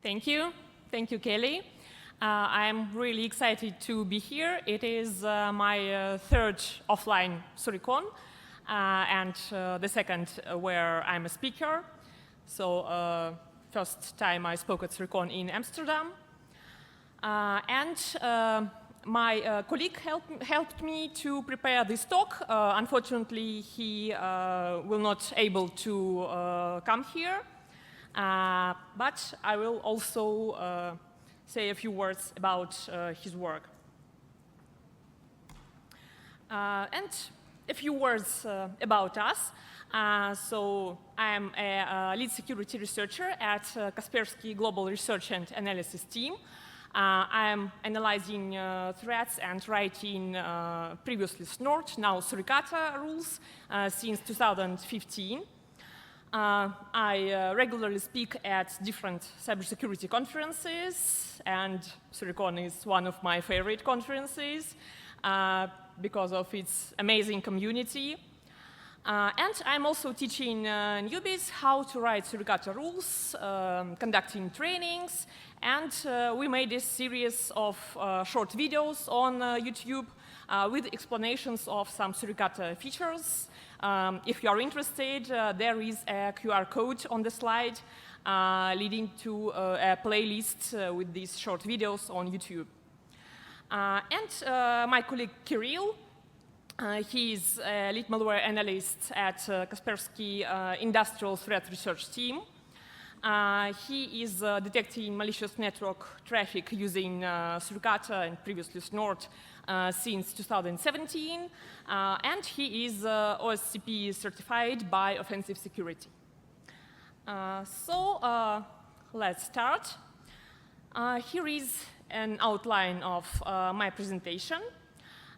Thank you. Thank you, Kelly. I'm really excited to be here. It is my third offline SuriCon and the second where I'm a speaker. So first time I spoke at SuriCon in Amsterdam. My colleague helped me to prepare this talk. Unfortunately, he will not able to come here. But I will also say a few words about his work. And a few words about us. So I am a lead security researcher at Kaspersky Global Research and Analysis team. I am analyzing threats and writing previously SNORT, now SuriCata rules since 2015. I regularly speak at different cybersecurity conferences, and SuriCon is one of my favorite conferences because of its amazing community. And I'm also teaching newbies how to write SuriCata rules, conducting trainings, and we made a series of short videos on YouTube with explanations of some SuriCata features. If you are interested, there is a QR code on the slide leading to a playlist with these short videos on YouTube. And my colleague Kirill, he is a lead malware analyst at Kaspersky Industrial Threat Research team. He is detecting malicious network traffic using SuriCata and previously SNORT since 2017, and he is OSCP certified by Offensive Security. So let's start. Here is an outline of my presentation.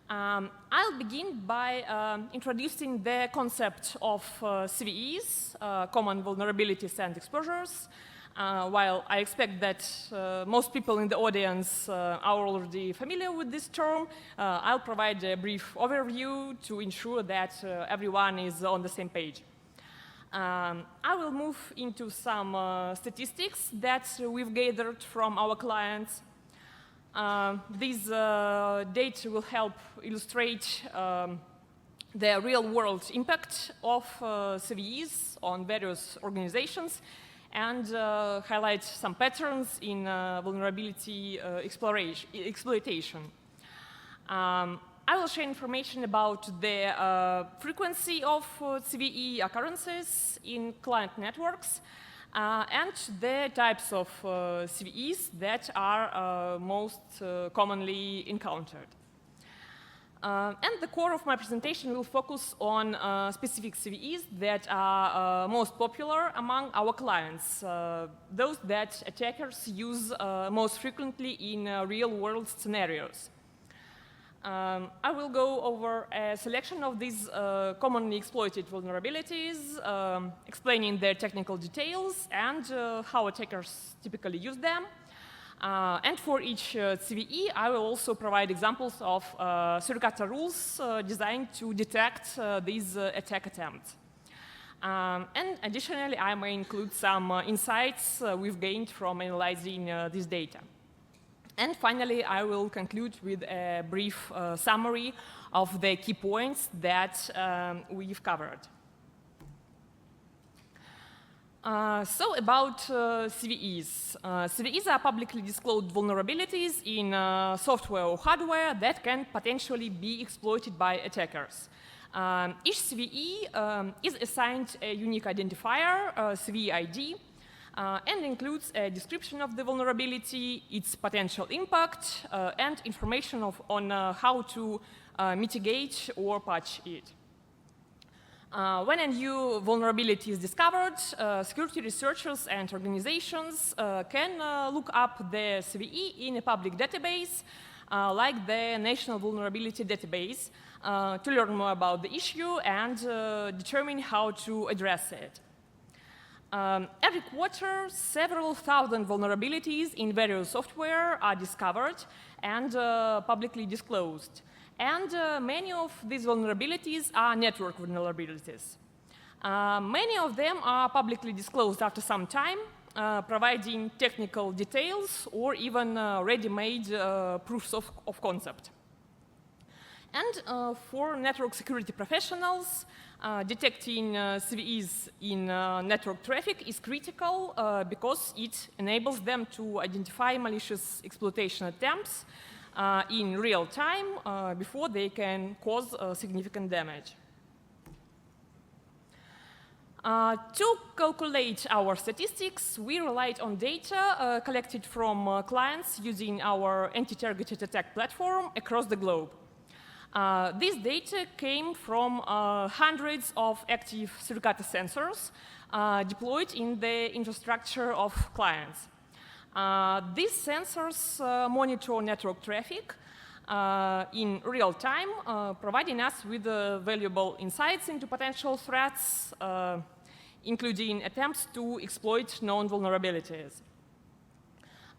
I'll begin by introducing the concept of CVEs, common vulnerabilities and exposures. While I expect that most people in the audience are already familiar with this term, I'll provide a brief overview to ensure that everyone is on the same page. I will move into some statistics that we've gathered from our clients. These data will help illustrate the real-world impact of CVEs on various organizations and highlight some patterns in vulnerability exploitation. I will share information about the frequency of CVE occurrences in client networks and the types of CVEs that are most commonly encountered. And the core of my presentation will focus on specific CVEs that are most popular among our clients, those that attackers use most frequently in real-world scenarios. I will go over a selection of these commonly exploited vulnerabilities, explaining their technical details and how attackers typically use them. And for each CVE, I will also provide examples of SuriCata rules designed to detect these attack attempts. And additionally, I may include some insights we've gained from analyzing this data. And finally, I will conclude with a brief summary of the key points that we've covered. So about CVEs. CVEs are publicly disclosed vulnerabilities in software or hardware that can potentially be exploited by attackers. Each CVE is assigned a unique identifier, CVE ID, and includes a description of the vulnerability, its potential impact, and information on how to mitigate or patch it. When a new vulnerability is discovered, security researchers and organizations can look up the CVE in a public database, like the National Vulnerability Database, to learn more about the issue and determine how to address it. Every quarter, several thousand vulnerabilities in various software are discovered and publicly disclosed. And many of these vulnerabilities are network vulnerabilities. Many of them are publicly disclosed after some time, providing technical details or even ready-made proofs of concept. And for network security professionals, detecting CVEs in network traffic is critical because it enables them to identify malicious exploitation attempts in real time before they can cause significant damage. To calculate our statistics, we relied on data collected from clients using our anti-targeted attack platform across the globe. This data came from hundreds of active SuriCata sensors deployed in the infrastructure of clients. These sensors monitor network traffic in real time, providing us with valuable insights into potential threats, including attempts to exploit known vulnerabilities.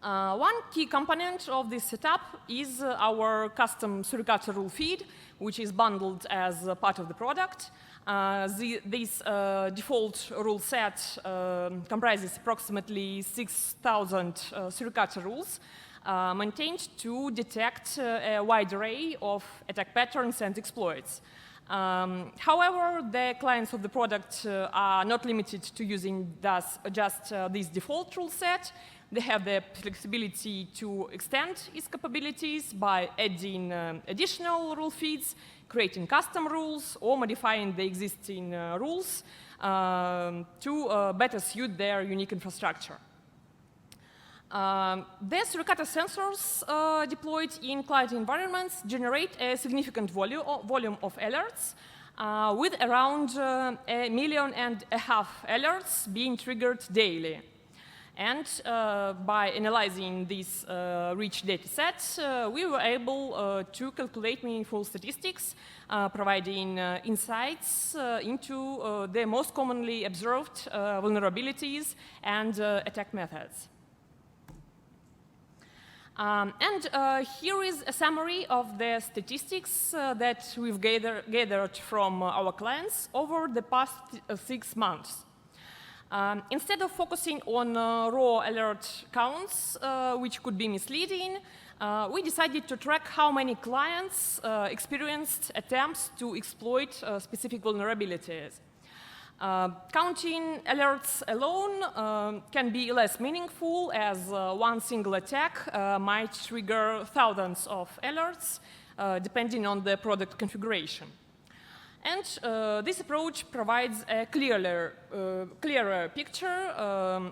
One key component of this setup is our custom SuriCata rule feed, which is bundled as part of the product. This default rule set comprises approximately 6,000 SuriCata rules maintained to detect a wide array of attack patterns and exploits. However, the clients of the product are not limited to using just this default rule set. They have the flexibility to extend its capabilities by adding additional rule feeds, creating custom rules, or modifying the existing rules to better suit their unique infrastructure. The SuriCata sensors deployed in client environments generate a significant volume of alerts, with around 1.5 million alerts being triggered daily. And by analyzing these rich data sets, we were able to calculate meaningful statistics, providing insights into the most commonly observed vulnerabilities and attack methods. Here is a summary of the statistics that we've gathered from our clients over the past 6 months. Instead of focusing on raw alert counts, which could be misleading, we decided to track how many clients experienced attempts to exploit specific vulnerabilities. Counting alerts alone can be less meaningful, as one single attack might trigger thousands of alerts, depending on the product configuration. And this approach provides a clearer picture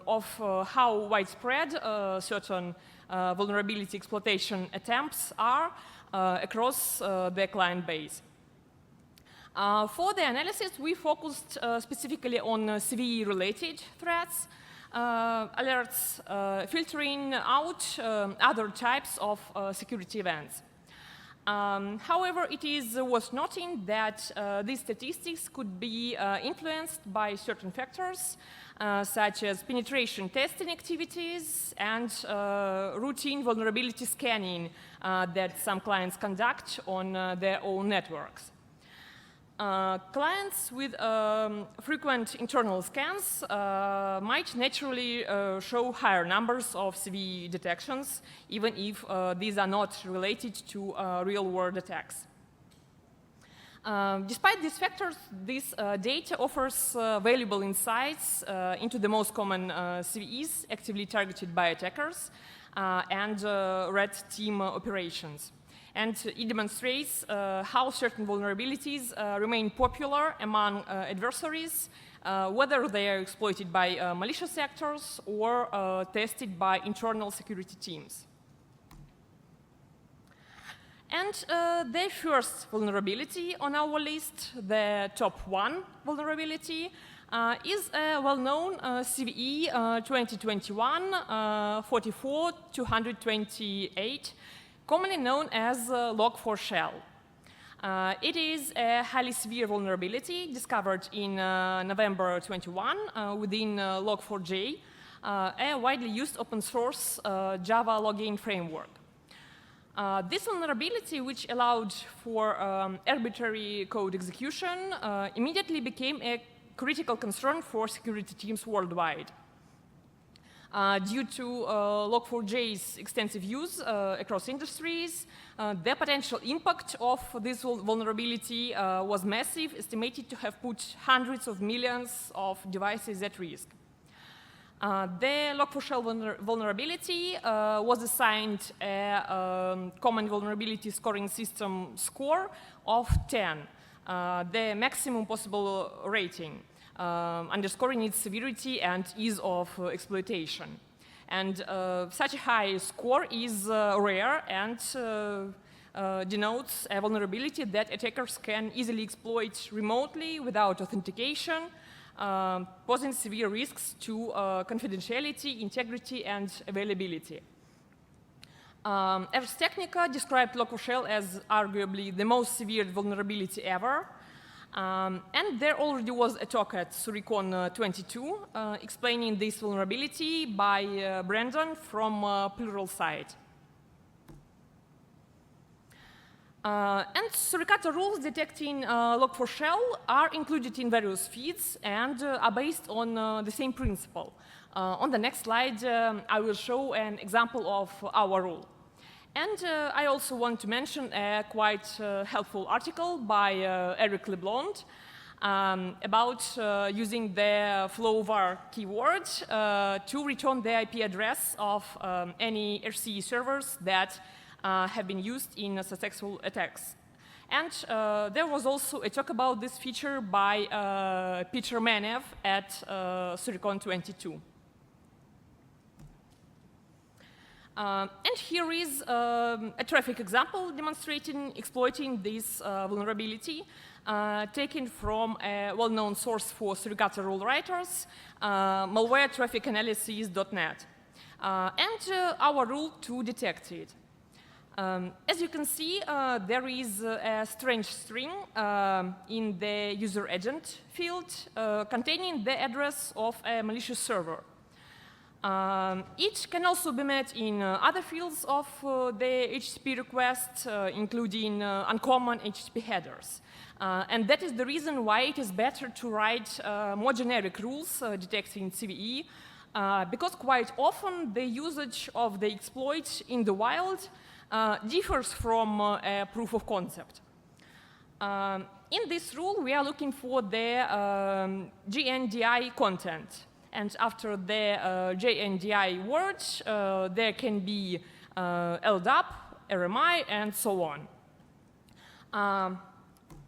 of how widespread certain vulnerability exploitation attempts are across the client base. For the analysis, we focused specifically on CVE-related threats, alerts, filtering out other types of security events. However, it is worth noting that these statistics could be influenced by certain factors, such as penetration testing activities and routine vulnerability scanning that some clients conduct on their own networks. Clients with frequent internal scans might naturally show higher numbers of CVE detections, even if these are not related to real-world attacks. Despite these factors, this data offers valuable insights into the most common CVEs actively targeted by attackers and red team operations. And it demonstrates how certain vulnerabilities remain popular among adversaries, whether they are exploited by malicious actors or tested by internal security teams. And the first vulnerability on our list, the top 1 vulnerability, is a well-known CVE 2021-44-228, commonly known as Log4Shell. It is a highly severe vulnerability discovered in November 21 within Log4j, a widely used open source Java logging framework. This vulnerability, which allowed for arbitrary code execution, immediately became a critical concern for security teams worldwide. Due to Log4j's extensive use across industries, the potential impact of this vulnerability was massive, estimated to have put hundreds of millions of devices at risk. The Log4Shell vulnerability was assigned a common vulnerability scoring system score of 10, the maximum possible rating, underscoring its severity and ease of exploitation. And such a high score is rare and denotes a vulnerability that attackers can easily exploit remotely without authentication, posing severe risks to confidentiality, integrity, and availability. Ars Technica described Log4Shell as arguably the most severe vulnerability ever. And there already was a talk at SuriCon2024 explaining this vulnerability by Brandon from Pluralsight. And Suricata rules detecting Log4Shell are included in various feeds and are based on the same principle. On the next slide, I will show an example of our rule. And I also want to mention a quite helpful article by Eric LeBlanc about using the flowvar keyword to return the IP address of any RCE servers that have been used in successful attacks. And there was also a talk about this feature by Peter Manev at SuriCon2024. And here is a traffic example demonstrating exploiting this vulnerability taken from a well-known source for Suricata rule writers, malwaretrafficanalysis.net, and our rule to detect it. As you can see, there is a strange string in the user agent field containing the address of a malicious server. It can also be met in other fields of the HTTP request, including uncommon HTTP headers. And that is the reason why it is better to write more generic rules detecting CVE, because quite often the usage of the exploit in the wild differs from a proof of concept. In this rule, we are looking for the GNDI content. And after the JNDI words, there can be LDAP, RMI, and so on.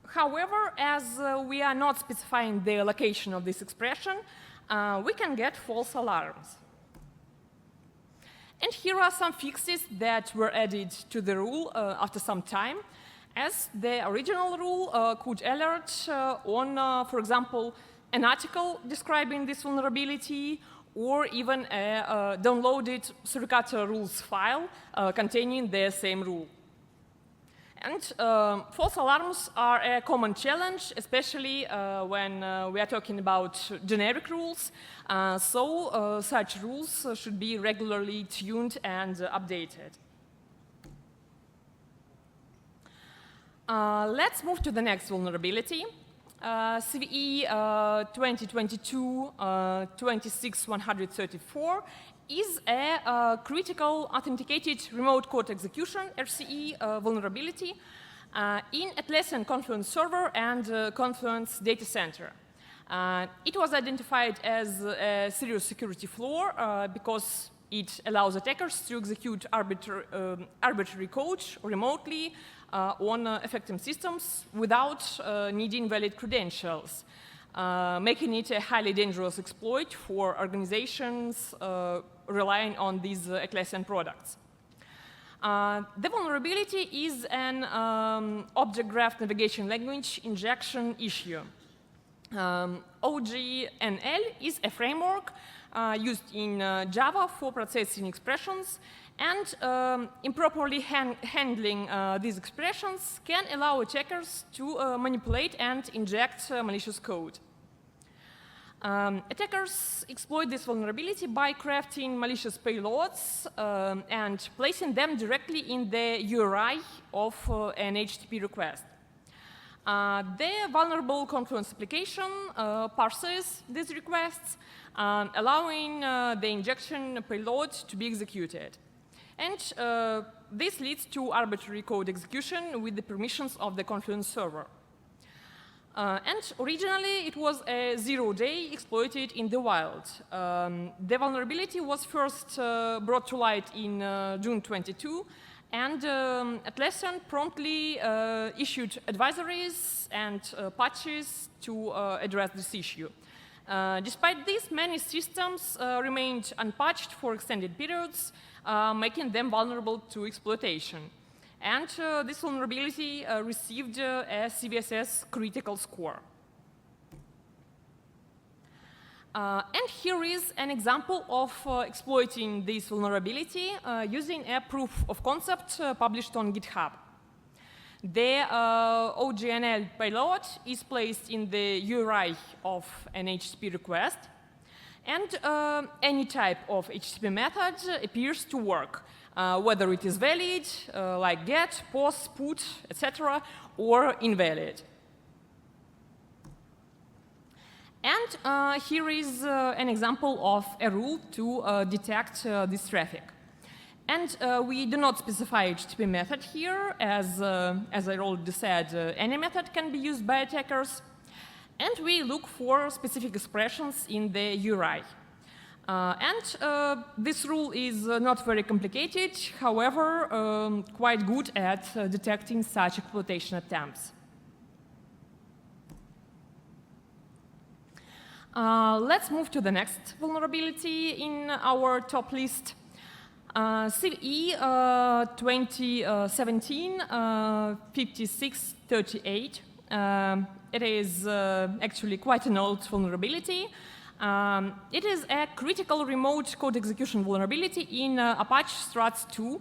However, as we are not specifying the location of this expression, we can get false alarms. And here are some fixes that were added to the rule after some time, as the original rule could alert on, for example, an article describing this vulnerability, or even a downloaded Suricata rules file containing the same rule. And false alarms are a common challenge, especially when we are talking about generic rules. So such rules should be regularly tuned and updated. Let's move to the next vulnerability. CVE 2022-26134 is a critical authenticated remote code execution RCE vulnerability in Atlassian Confluence server and Confluence data center. It was identified as a serious security flaw because it allows attackers to execute arbitrary code remotely on effective systems without needing valid credentials, making it a highly dangerous exploit for organizations relying on these Atlassian products. The vulnerability is an object graph navigation language injection issue. OGNL is a framework used in Java for processing expressions, and improperly handling these expressions can allow attackers to manipulate and inject malicious code. Attackers exploit this vulnerability by crafting malicious payloads and placing them directly in the URI of an HTTP request. The vulnerable Confluence application parses these requests, allowing the injection payload to be executed. And this leads to arbitrary code execution with the permissions of the Confluence server. And originally, it was a 0-day exploited in the wild. The vulnerability was first brought to light in June 22, and Atlassian promptly issued advisories and patches to address this issue. Despite this, many systems remained unpatched for extended periods, making them vulnerable to exploitation. And this vulnerability received a CVSS critical score. And here is an example of exploiting this vulnerability using a proof of concept published on GitHub. The OGNL payload is placed in the URI of an HTTP request, and any type of HTTP method appears to work, whether it is valid, like get, post, put, etc., or invalid. And here is an example of a rule to detect this traffic. And we do not specify HTTP method here, as I already said, any method can be used by attackers. And we look for specific expressions in the URI. This rule is not very complicated, however, quite good at detecting such exploitation attempts. Let's move to the next vulnerability in our top list. CVE 2017-5638. It is actually quite an old vulnerability. It is a critical remote code execution vulnerability in Apache Struts 2,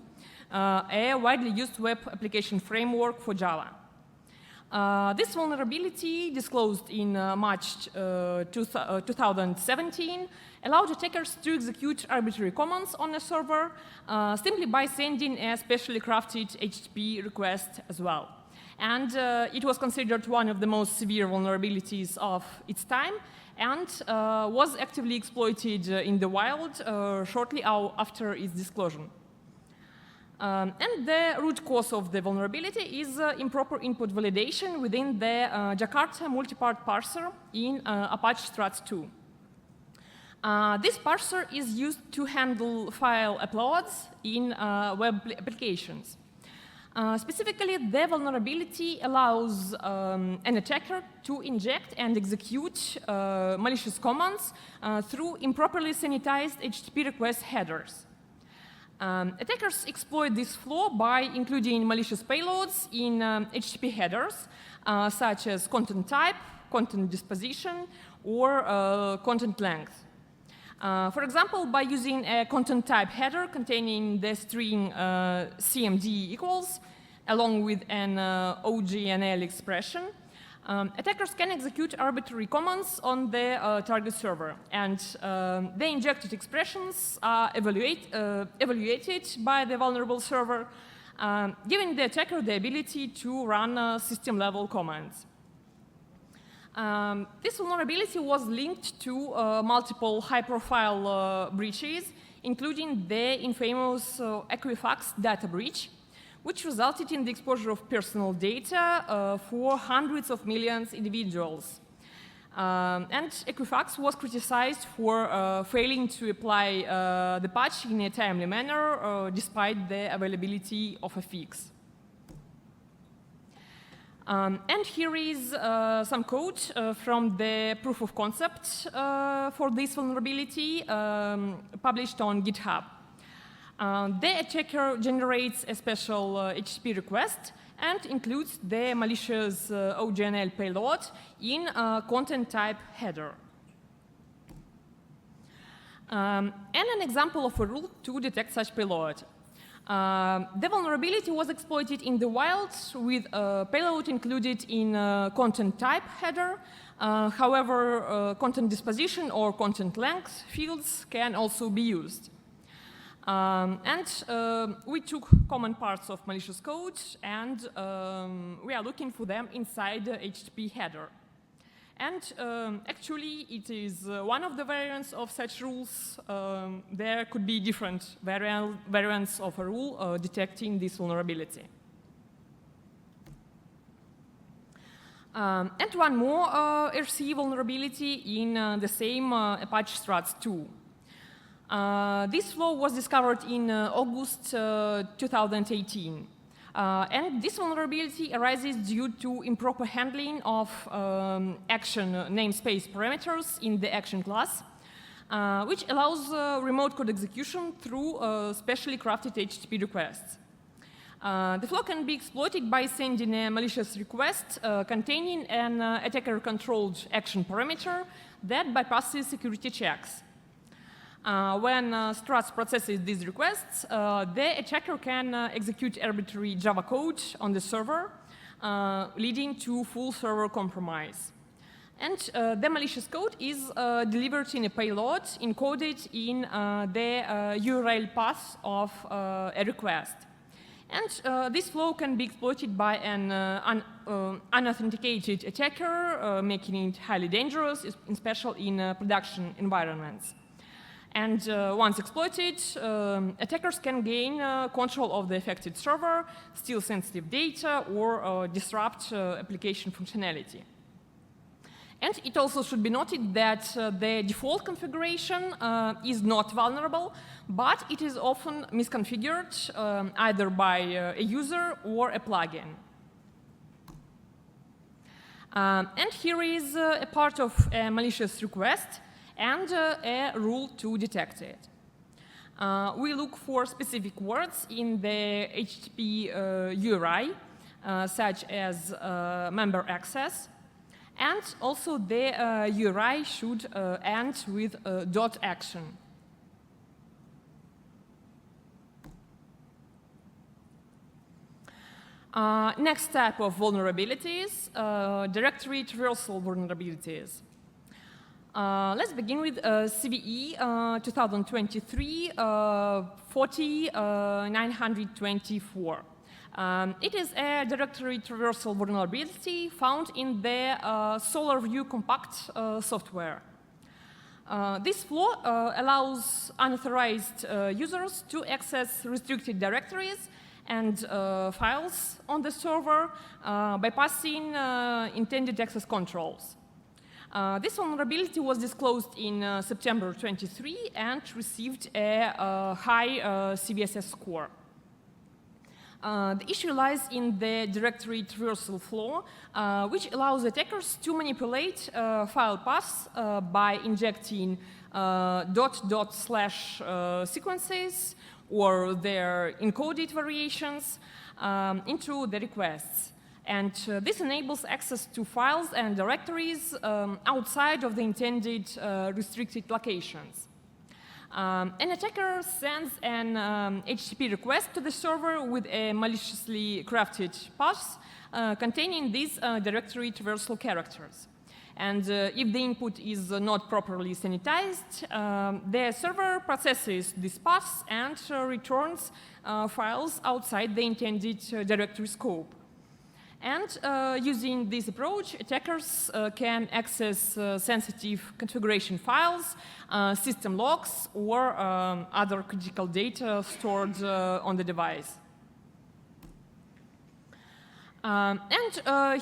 a widely used web application framework for Java. This vulnerability, disclosed in March 2017, allowed attackers to execute arbitrary commands on a server simply by sending a specially crafted HTTP request as well. And it was considered one of the most severe vulnerabilities of its time, and was actively exploited in the wild shortly after its disclosure. And the root cause of the vulnerability is improper input validation within the Jakarta multipart parser in Apache Struts 2. This parser is used to handle file uploads in web applications. Specifically, the vulnerability allows an attacker to inject and execute malicious commands through improperly sanitized HTTP request headers. Attackers exploit this flaw by including malicious payloads in HTTP headers, such as content type, content disposition, or content length. For example, by using a content type header containing the string CMD equals, along with an OGNL expression, attackers can execute arbitrary commands on the target server, and the injected expressions are evaluated by the vulnerable server, giving the attacker the ability to run system-level commands. This vulnerability was linked to multiple high-profile breaches, including the infamous Equifax data breach, which resulted in the exposure of personal data for hundreds of millions of individuals. And Equifax was criticized for failing to apply the patch in a timely manner, despite the availability of a fix. And here is some code from the proof of concept for this vulnerability published on GitHub. The attacker generates a special HTTP request and includes the malicious OGNL payload in a content type header. And an example of a rule to detect such payload. The vulnerability was exploited in the wild with a payload included in a content type header. However, content disposition or content length fields can also be used. We took common parts of malicious code and we are looking for them inside the HTTP header. And actually, it is one of the variants of such rules. There could be different variants of a rule detecting this vulnerability. And one more RC vulnerability in the same Apache Struts 2. This flaw was discovered in August 2018. And this vulnerability arises due to improper handling of action namespace parameters in the action class, which allows remote code execution through specially crafted HTTP requests. The flaw can be exploited by sending a malicious request containing an attacker-controlled action parameter that bypasses security checks. When Struts processes these requests, the attacker can execute arbitrary Java code on the server, leading to full server compromise. And the malicious code is delivered in a payload encoded in the URL path of a request. And this flow can be exploited by an unauthenticated attacker, making it highly dangerous, especially in production environments. And once exploited, attackers can gain control of the affected server, steal sensitive data, or disrupt application functionality. And it also should be noted that the default configuration is not vulnerable, but it is often misconfigured either by a user or a plugin. And here is a part of a malicious request and a rule to detect it. We look for specific words in the HTTP URI, such as member access, and also the URI should end with .action. Next type of vulnerabilities, directory traversal vulnerabilities. Let's begin with CVE 2023 40924. It is a directory traversal vulnerability found in the SolarView Compact software. This flaw allows unauthorized users to access restricted directories and files on the server bypassing intended access controls. This vulnerability was disclosed in September 23 and received a high CVSS score. The issue lies in the directory traversal flaw, which allows attackers to manipulate file paths by injecting // sequences or their encoded variations into the requests. And this enables access to files and directories outside of the intended restricted locations. An attacker sends an HTTP request to the server with a maliciously crafted path containing these directory traversal characters. And if the input is not properly sanitized, the server processes these paths and returns files outside the intended directory scope. And using this approach, attackers can access sensitive configuration files, system logs, or other critical data stored on the device.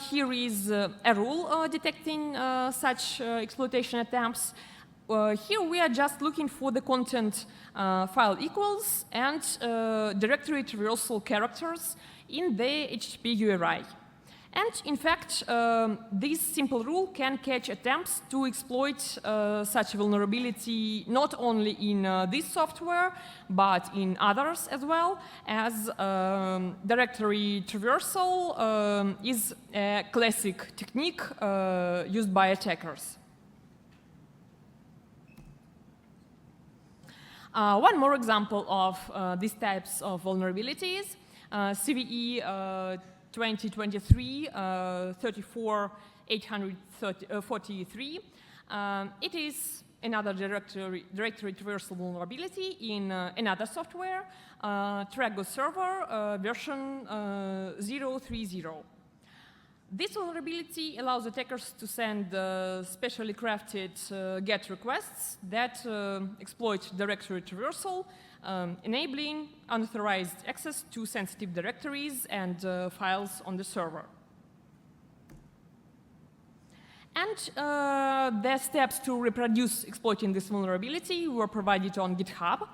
Here is a rule detecting such exploitation attempts. Here we are just looking for the content file equals and directory traversal characters in the HTTP URI. And in fact, this simple rule can catch attempts to exploit such vulnerability not only in this software, but in others as well, as directory traversal is a classic technique used by attackers. One more example of these types of vulnerabilities, CVE 2023 34 843. It is another directory traversal vulnerability in another software, Trago server version 030. This vulnerability allows attackers to send specially crafted GET requests that exploit directory traversal, enabling unauthorized access to sensitive directories and files on the server. And the steps to reproduce exploiting this vulnerability were provided on GitHub.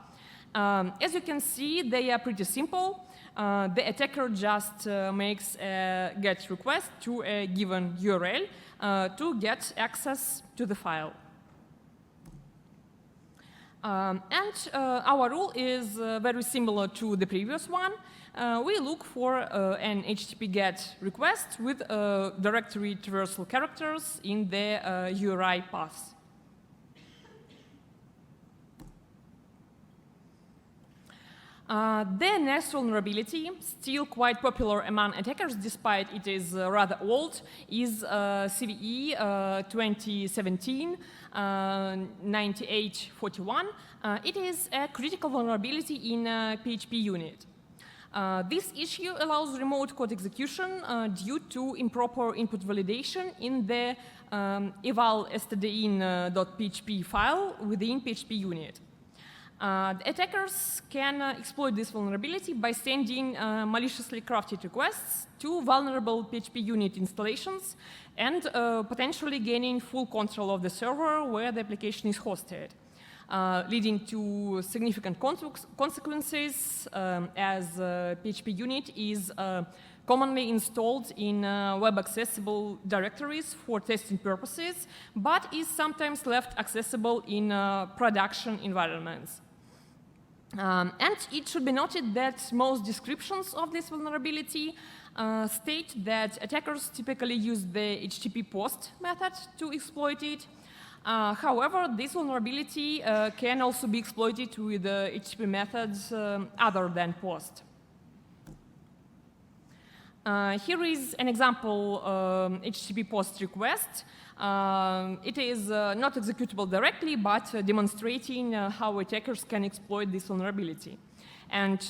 As you can see, they are pretty simple. The attacker just makes a GET request to a given URL to get access to the file. And our rule is very similar to the previous one. We look for an HTTP GET request with directory traversal characters in the URI path. The next vulnerability, still quite popular among attackers despite it is rather old, is CVE 2017-9841. It is a critical vulnerability in PHP unit. This issue allows remote code execution due to improper input validation in the eval.stdin.php file within PHP unit. The attackers can exploit this vulnerability by sending maliciously crafted requests to vulnerable PHP unit installations and potentially gaining full control of the server where the application is hosted, leading to significant consequences as PHP unit is commonly installed in web-accessible directories for testing purposes, but is sometimes left accessible in production environments. And it should be noted that most descriptions of this vulnerability state that attackers typically use the HTTP post method to exploit it. However, this vulnerability can also be exploited with HTTP methods other than post. Here is an example HTTP post request. It is not executable directly, but demonstrating how attackers can exploit this vulnerability. And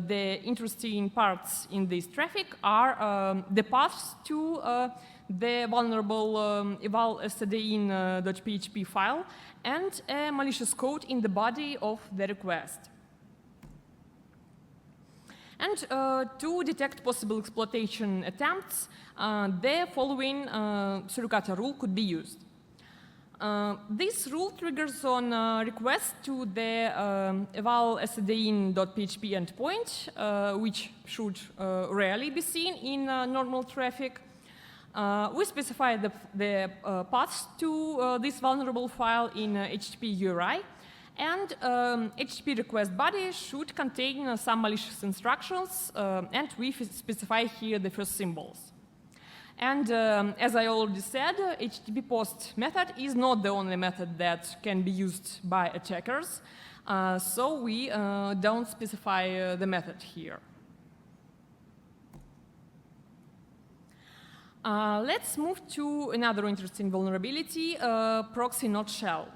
the interesting parts in this traffic are the paths to the vulnerable eval.stdin.php file and a malicious code in the body of the request. And to detect possible exploitation attempts, the following SuriCata rule could be used. This rule triggers on request to the eval.stdin.php endpoint, which should rarely be seen in normal traffic. We specify the paths to this vulnerable file in HTTP URI. And HTTP request body should contain some malicious instructions, and we specify here the first symbols. And as I already said, HTTP post method is not the only method that can be used by attackers, so we don't specify the method here. Let's move to another interesting vulnerability, proxy not shell.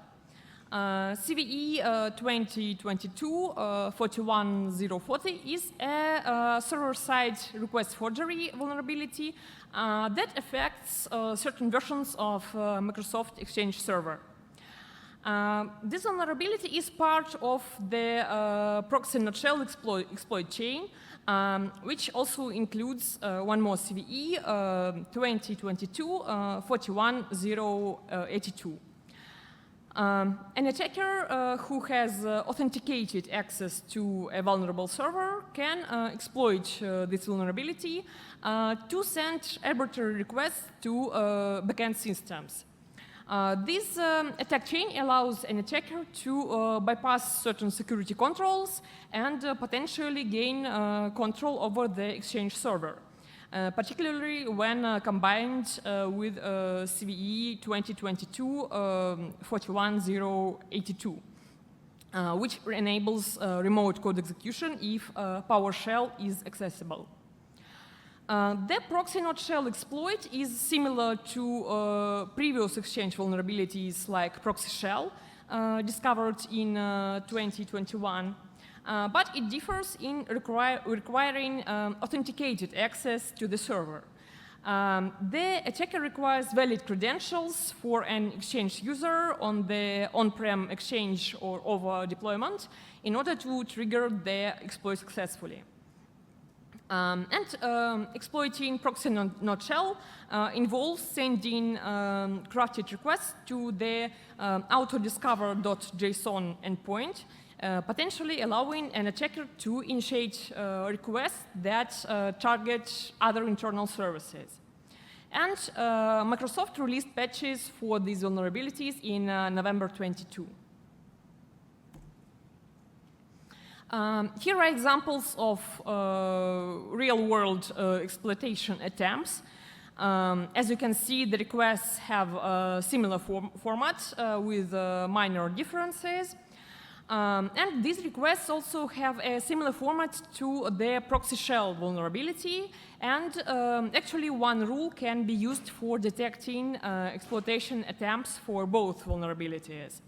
CVE 2024-41040 is a server-side request forgery vulnerability that affects certain versions of Microsoft Exchange Server. This vulnerability is part of the proxy not shell exploit chain, which also includes one more CVE 2022-41082. An attacker who has authenticated access to a vulnerable server can exploit this vulnerability to send arbitrary requests to backend systems. This attack chain allows an attacker to bypass certain security controls and potentially gain control over the Exchange server. Particularly when combined with CVE 2022-41082, which enables remote code execution if PowerShell is accessible. The proxy not shell exploit is similar to previous Exchange vulnerabilities like proxy shell, discovered in 2021, but it differs in requiring authenticated access to the server. The attacker requires valid credentials for an Exchange user on the on-prem Exchange or over deployment in order to trigger the exploit successfully. Exploiting proxy not shell involves sending crafted requests to the autodiscover.json endpoint, potentially allowing an attacker to initiate requests that target other internal services. And Microsoft released patches for these vulnerabilities in November 22. Here are examples of real-world exploitation attempts. As you can see, the requests have a similar format with minor differences. And these requests also have a similar format to the proxy shell vulnerability. And actually, one rule can be used for detecting exploitation attempts for both vulnerabilities.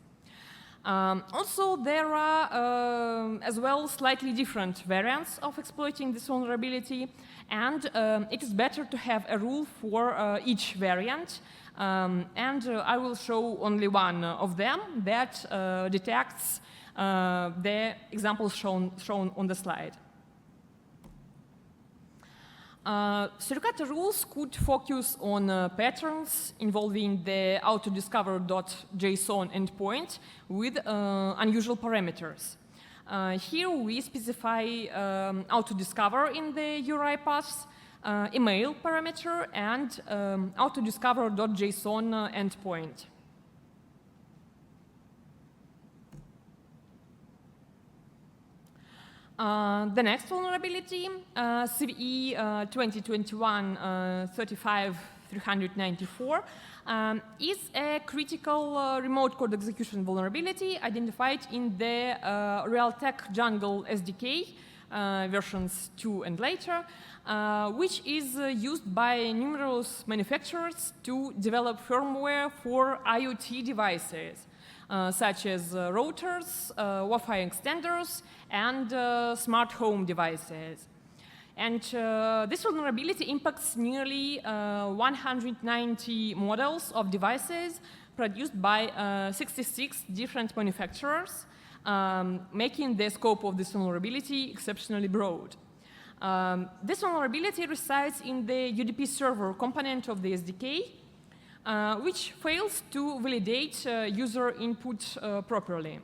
Also, there are as well slightly different variants of exploiting this vulnerability, and it is better to have a rule for each variant. I will show only one of them that detects the examples shown on the slide. Suricata rules could focus on patterns involving the autodiscover.json endpoint with unusual parameters. Here we specify autodiscover in the URI paths, email parameter, and autodiscover.json endpoint. The next vulnerability, CVE-2021-35-394, is a critical remote code execution vulnerability identified in the Realtek Jungle SDK versions 2 and later, which is used by numerous manufacturers to develop firmware for IoT devices, such as routers, Wi-Fi extenders, and smart home devices. And this vulnerability impacts nearly 190 models of devices produced by 66 different manufacturers, making the scope of this vulnerability exceptionally broad. This vulnerability resides in the UDP server component of the SDK, which fails to validate user input properly.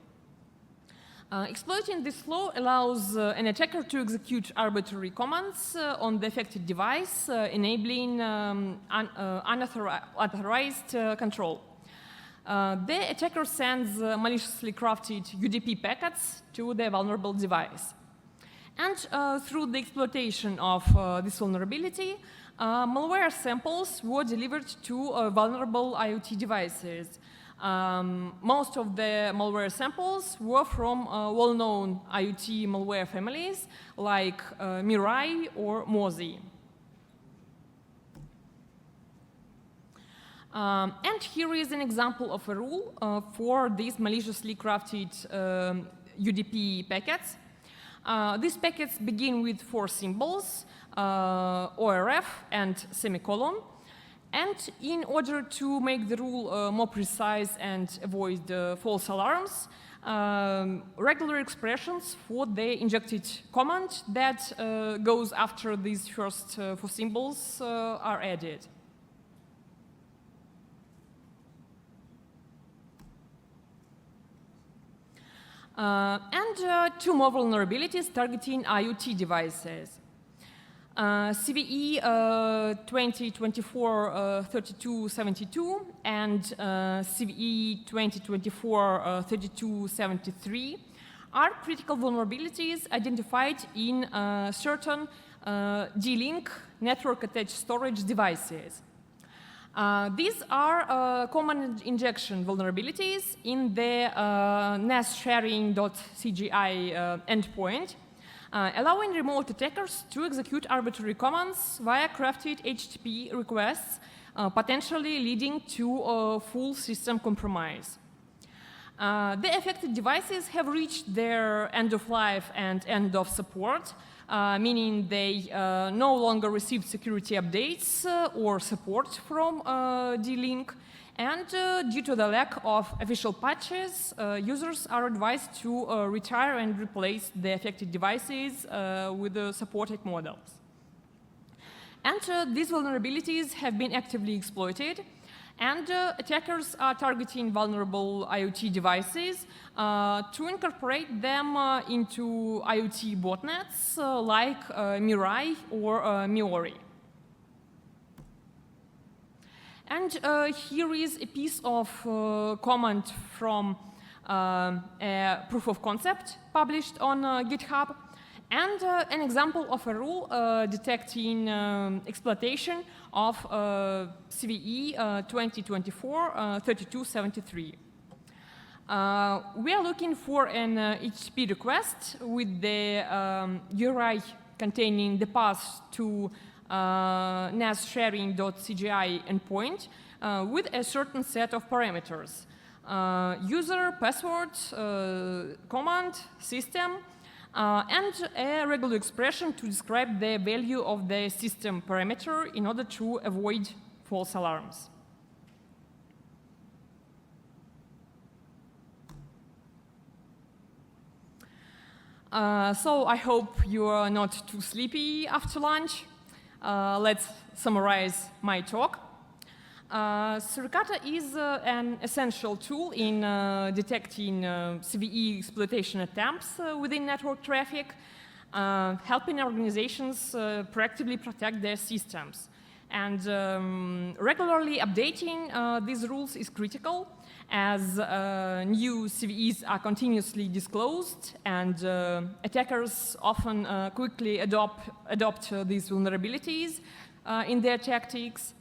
Exploiting this flaw allows an attacker to execute arbitrary commands on the affected device, enabling unauthorized control. The attacker sends maliciously crafted UDP packets to the vulnerable device. And through the exploitation of this vulnerability, malware samples were delivered to vulnerable IoT devices. Most of the malware samples were from well-known IoT malware families like Mirai or Mozi. And here is an example of a rule for these maliciously crafted UDP packets. These packets begin with 4 symbols, ORF and semicolon. And in order to make the rule more precise and avoid false alarms, regular expressions for the injected command that goes after these first 4 symbols are added. And 2 more vulnerabilities targeting IoT devices. CVE 2024-3272 and CVE 2024-3273 are critical vulnerabilities identified in certain D-Link network-attached storage devices. These are common injection vulnerabilities in the NAS-sharing.cgi endpoint, allowing remote attackers to execute arbitrary commands via crafted HTTP requests, potentially leading to a full system compromise. The affected devices have reached their end of life and end of support, meaning they no longer receive security updates or support from D-Link. And due to the lack of official patches, users are advised to retire and replace the affected devices with the supported models. And these vulnerabilities have been actively exploited. And attackers are targeting vulnerable IoT devices to incorporate them into IoT botnets like Mirai or Miori. And here is a piece of comment from a proof of concept published on GitHub, and an example of a rule detecting exploitation of CVE 2024-3273. We are looking for an HTTP request with the URI containing the path to nas-sharing.cgi endpoint with a certain set of parameters: user, password, command, system, and a regular expression to describe the value of the system parameter in order to avoid false alarms. So I hope you are not too sleepy after lunch. Let's summarize my talk. SuriCata is an essential tool in detecting CVE exploitation attempts within network traffic, helping organizations proactively protect their systems. And regularly updating these rules is critical, as new CVEs are continuously disclosed, and attackers often quickly adopt these vulnerabilities in their tactics.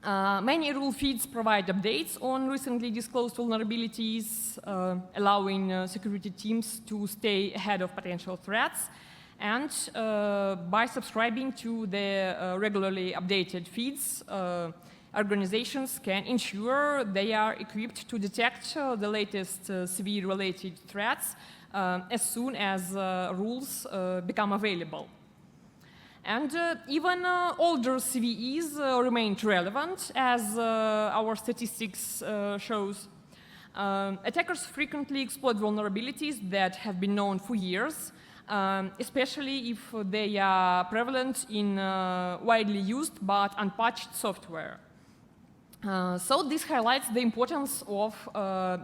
Many rule feeds provide updates on recently disclosed vulnerabilities, allowing security teams to stay ahead of potential threats. And by subscribing to the regularly updated feeds, organizations can ensure they are equipped to detect the latest CVE-related threats as soon as rules become available. And even older CVEs remain relevant, as our statistics shows. Attackers frequently exploit vulnerabilities that have been known for years, especially if they are prevalent in widely used but unpatched software. So this highlights the importance of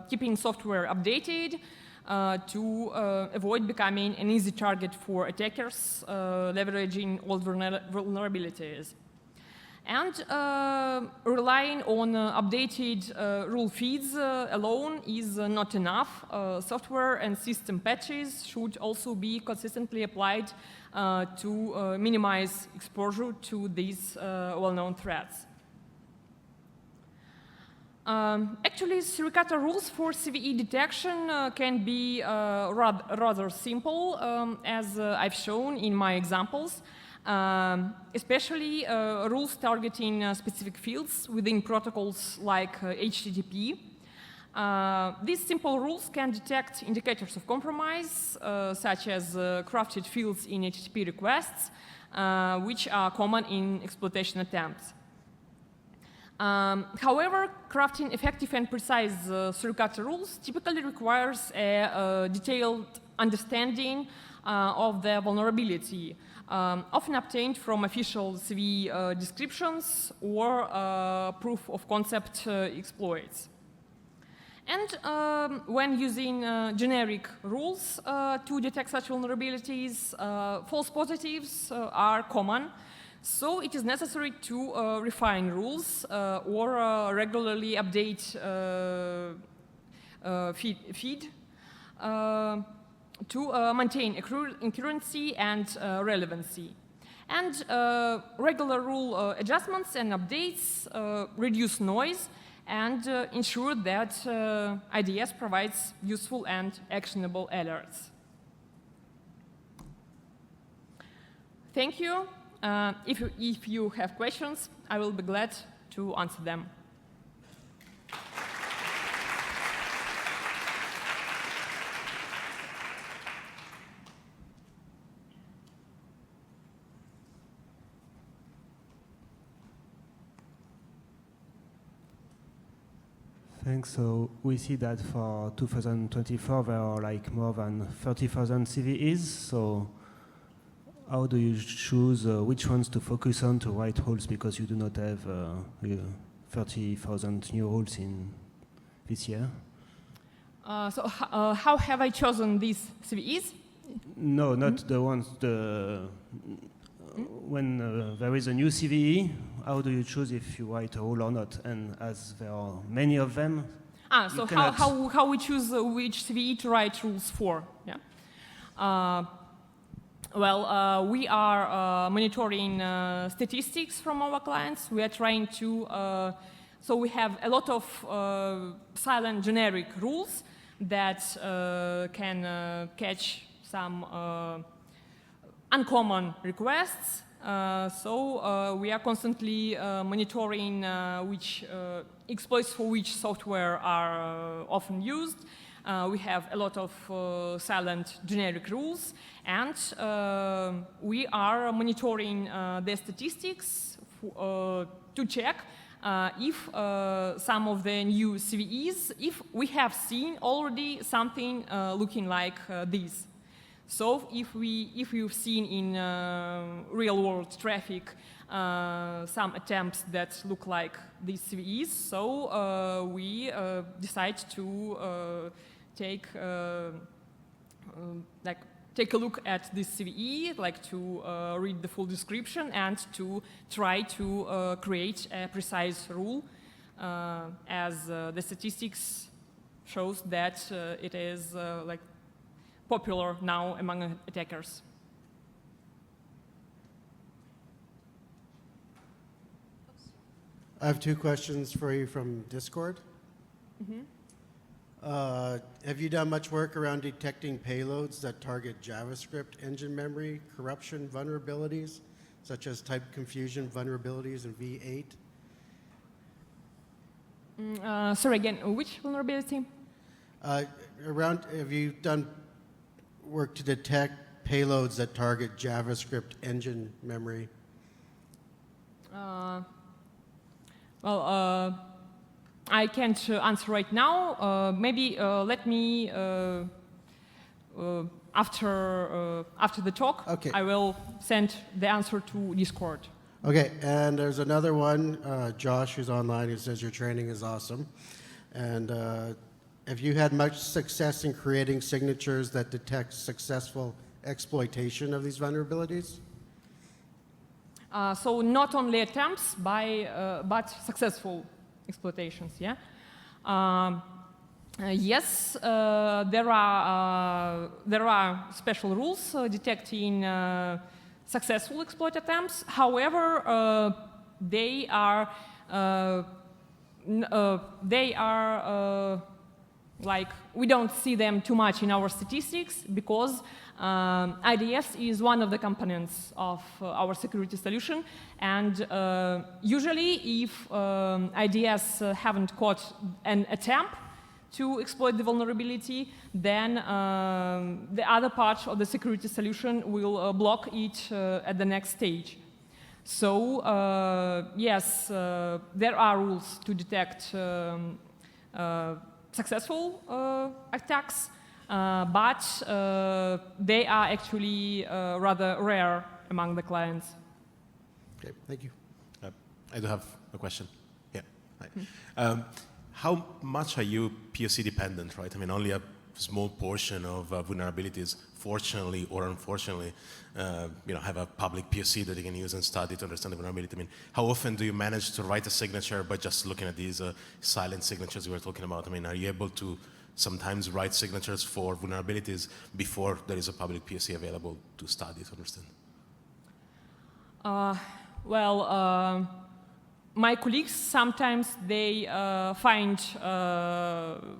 keeping software updated to avoid becoming an easy target for attackers leveraging old vulnerabilities. And relying on updated rule feeds alone is not enough. Software and system patches should also be consistently applied to minimize exposure to these well-known threats. Actually, SuriCata rules for CVE detection can be rather simple, as I've shown in my examples, especially rules targeting specific fields within protocols like HTTP. These simple rules can detect indicators of compromise, such as crafted fields in HTTP requests, which are common in exploitation attempts. However, crafting effective and precise SuriCata rules typically requires a detailed understanding of the vulnerability, often obtained from official CVE descriptions or proof of concept exploits. And when using generic rules to detect such vulnerabilities, false positives are common. So it is necessary to refine rules or regularly update feed to maintain accuracy and relevancy. And regular rule adjustments and updates reduce noise and ensure that IDS provides useful and actionable alerts. Thank you. If you have questions, I will be glad to answer them. Thanks. So we see that for 2024 there are like more than 30,000 CVEs. So how do you choose which ones to focus on to write rules, because you do not have 30,000 new rules in this year? So how have I chosen these CVEs? No, not the ones. When there is a new CVE, how do you choose if you write a rule or not? And as there are many of them, so how we choose which CVE to write rules for? Yeah. We are monitoring statistics from our clients. We are trying to, so we have a lot of silent generic rules that can catch some uncommon requests. We are constantly monitoring which exploits for which software are often used. We have a lot of silent generic rules, and we are monitoring the statistics to check if some of the new CVEs, if we have seen already something looking like this. So if we've seen in real-world traffic some attempts that look like these CVEs, so we decide to take a look at this CVE, like to read the full description and to try to create a precise rule, as the statistics shows that it is like popular now among attackers. I have two questions for you from Discord. Mm-hmm. Have you done much work around detecting payloads that target JavaScript engine memory corruption vulnerabilities, such as type confusion vulnerabilities in V8? Sorry, again, which vulnerability? Have you done work to detect payloads that target JavaScript engine memory? I can't answer right now. Maybe let me after the talk. Okay. I will send the answer to Discord. Okay, and there's another one, Josh, who's online, who says your training is awesome. And have you had much success in creating signatures that detect successful exploitation of these vulnerabilities? So not only attempts but successful exploitations. Yeah. Yes, there are special rules detecting successful exploit attempts. However, they are like, we don't see them too much in our statistics because IDS is one of the components of our security solution, and usually if IDS haven't caught an attempt to exploit the vulnerability, then the other part of the security solution will block it at the next stage. So yes, there are rules to detect successful attacks, but they are actually rather rare among the clients. Okay, thank you. I do have a question. Yeah. Hi. How much are you POC dependent, right? I mean, only a small portion of vulnerabilities, fortunately or unfortunately, have a public POC that you can use and study to understand the vulnerability. I mean, how often do you manage to write a signature by just looking at these silent signatures we were talking about? I mean, are you able to sometimes write signatures for vulnerabilities before there is a public POC available to study, to understand? My colleagues, sometimes they find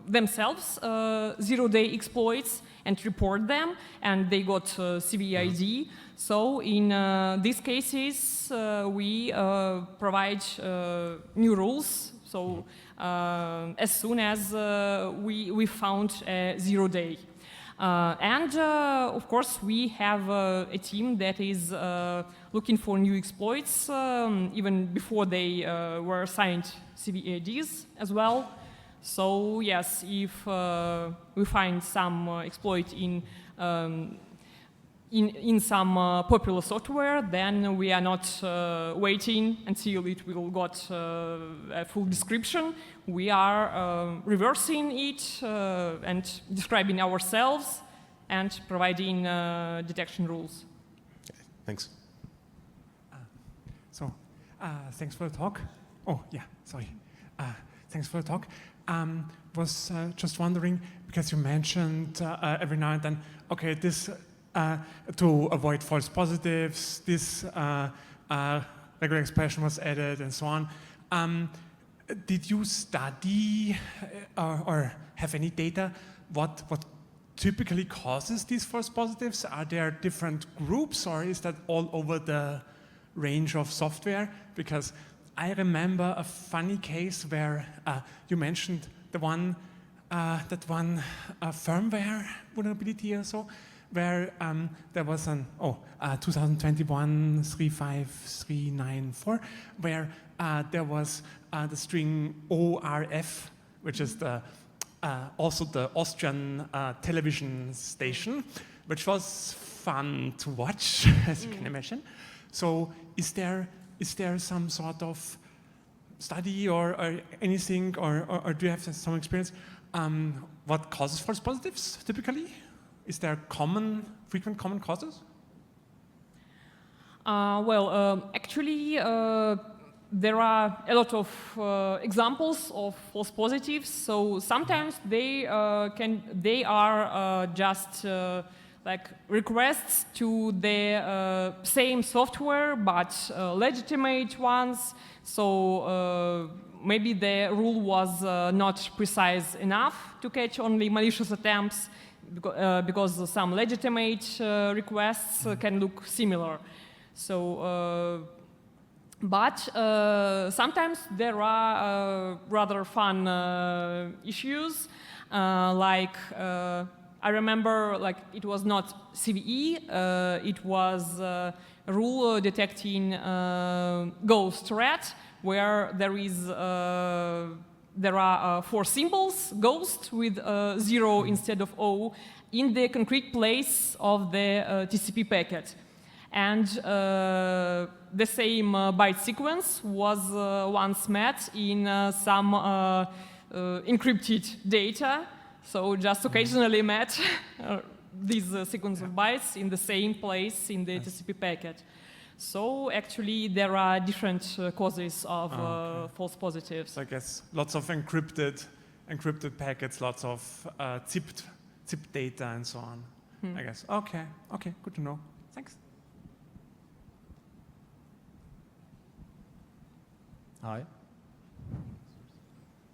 themselves zero-day exploits and report them, and they got CVEID. So in these cases, we provide new rules. So as soon as we found a zero-day. Of course, we have a team that is looking for new exploits even before they were assigned CVEIDs as well. So yes, if we find some exploit in some popular software, then we are not waiting until it will got a full description. We are reversing it and describing ourselves and providing detection rules. Okay, thanks. Thanks for the talk. Oh, yeah, sorry. Thanks for the talk. Was just wondering, because you mentioned every now and then, okay, this to avoid false positives, this regular expression was added and so on. Did you study or have any data what typically causes these false positives? Are there different groups, or is that all over the range of software? Because I remember a funny case where you mentioned that one firmware vulnerability or so, where there was an 2021-35394, where there was the string ORF, which is also the Austrian television station, which was fun to watch, as you can imagine. So is there some sort of study or anything, or do you have some experience what causes false positives typically? Is there frequent common causes? Actually, there are a lot of examples of false positives. So sometimes they are just like requests to the same software, but legitimate ones. So maybe the rule was not precise enough to catch only malicious attempts, because some legitimate requests can look similar. So, but sometimes there are rather fun issues, like I remember, like it was not CVE, it was a rule detecting ghost threat, where there are 4 symbols, ghost, with 0 instead of O, in the concrete place of the TCP packet. And the same byte sequence was once met in some encrypted data. So just occasionally met this sequence of bytes in the same place in the TCP packet. So actually there are different causes of false positives. So I guess lots of encrypted packets, lots of zipped data and so on. I guess. Okay, good to know. Thanks. Hi.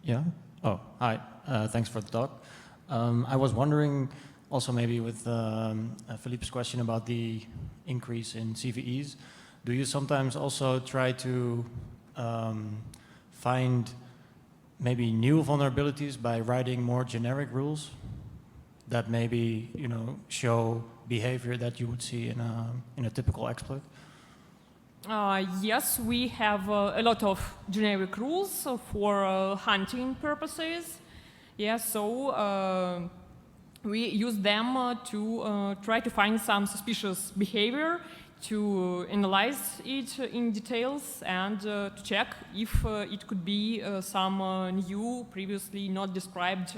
Yeah? Oh, hi. Thanks for the talk. I was wondering, also maybe with Philippe's question about the increase in CVEs, do you sometimes also try to find maybe new vulnerabilities by writing more generic rules that maybe, you know, show behavior that you would see in a typical exploit? Yes, we have a lot of generic rules for hunting purposes. Yeah, so we use them to try to find some suspicious behavior, to analyze it in details, and to check if it could be some new, previously not described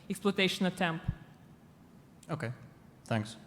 exploitation attempt. Okay, thanks.